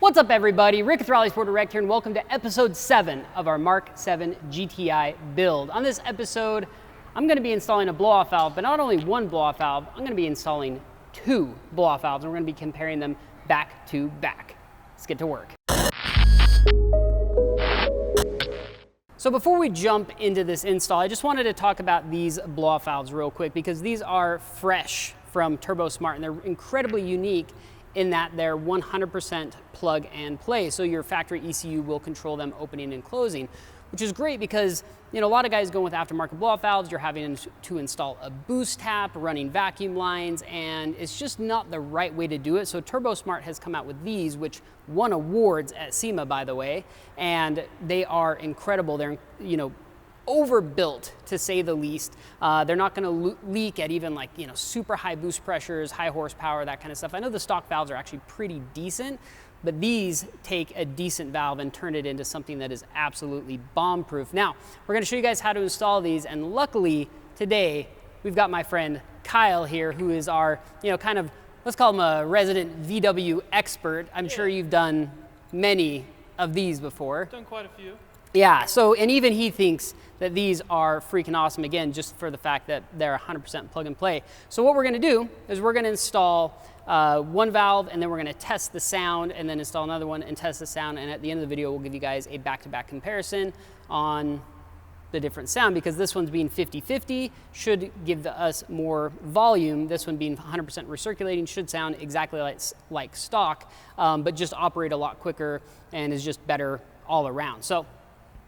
What's up, everybody? Rick with RallySport Direct here, and welcome to episode 7 of our MK7 GTI build. On this episode, I'm going to be installing a blow-off valve, but not only one blow-off valve, I'm going to be installing 2 blow-off valves, and we're going to be comparing them back to back. Let's get to work. So before we jump into this install, I just wanted to talk about these blow-off valves real quick, because these are fresh from Turbosmart, and they're incredibly unique in that they're 100% plug and play. So your factory ECU will control them opening and closing, which is great because, you know, a lot of guys going with aftermarket blow-off valves, you're having to install a boost tap, running vacuum lines, and it's just not the right way to do it. So Turbosmart has come out with these, which won awards at SEMA, by the way, and they are incredible. They're, you know, overbuilt, to say the least. They're not going to leak at even, like, you know, super high boost pressures, high horsepower, that kind of stuff. I know the stock valves are actually pretty decent, but these take a decent valve and turn it into something that is absolutely bomb-proof. Now, we're going to show you guys how to install these, and luckily today we've got my friend Kyle here, who is our, you know, kind of, let's call him a resident VW expert. I'm sure you've done many of these before. Done quite a few. Yeah, so, and even he thinks that these are freaking awesome, again, just for the fact that they're 100% plug and play. So what we're gonna do is we're gonna install one valve, and then we're gonna test the sound, and then install another one and test the sound, and at the end of the video, we'll give you guys a back-to-back comparison on the different sound, because this one's being 50-50 should give us more volume. This one being 100% recirculating should sound exactly like stock, but just operate a lot quicker and is just better all around. So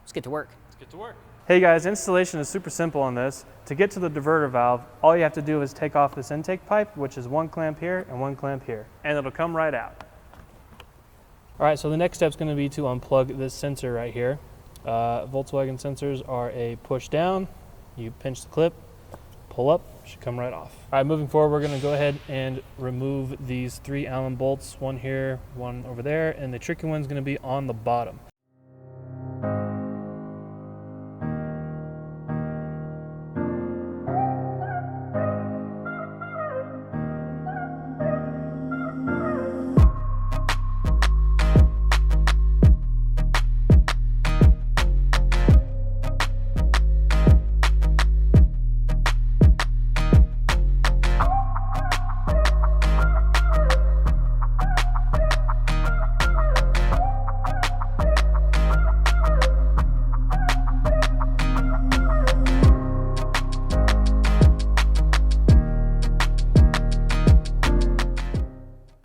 let's get to work. Let's get to work. Hey guys, installation is super simple on this. To get to the diverter valve, all you have to do is take off this intake pipe, which is 1 clamp here and 1 clamp here, and it'll come right out. All right, so the next step is going to be to unplug this sensor right here. Volkswagen sensors are a push down. You pinch the clip, pull up, should come right off. All right, moving forward, we're going to go ahead and remove these 3 Allen bolts, one here, one over there, and the tricky one's going to be on the bottom.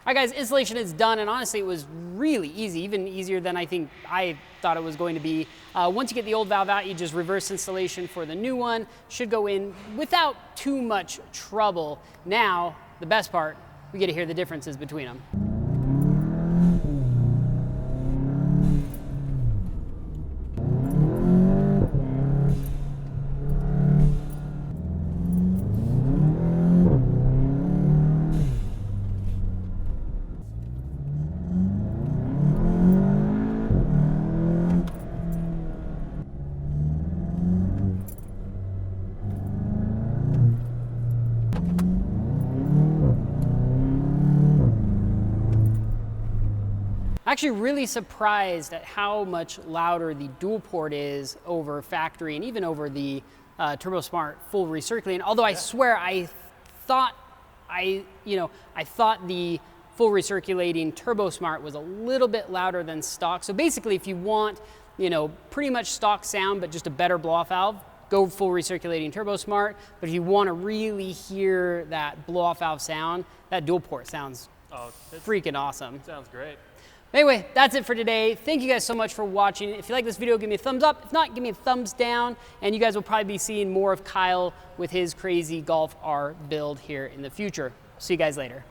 All right, guys, installation is done, and honestly, it was really easy, even easier than I think I thought it was going to be. Once you get the old valve out, you just reverse installation for the new one. Should go in without too much trouble. Now, the best part, we get to hear the differences between them. Actually really surprised at how much louder the dual port is over factory and even over the Turbosmart full recirculating. Although I swear I thought the full recirculating Turbosmart was a little bit louder than stock. So basically, if you want, you know, pretty much stock sound but just a better blow-off valve, go full recirculating Turbosmart. But if you want to really hear that blow-off valve sound, that dual port sounds freaking awesome. Sounds great. Anyway, that's it for today. Thank you guys so much for watching. If you like this video, give me a thumbs up. If not, give me a thumbs down. And you guys will probably be seeing more of Kyle with his crazy Golf R build here in the future. See you guys later.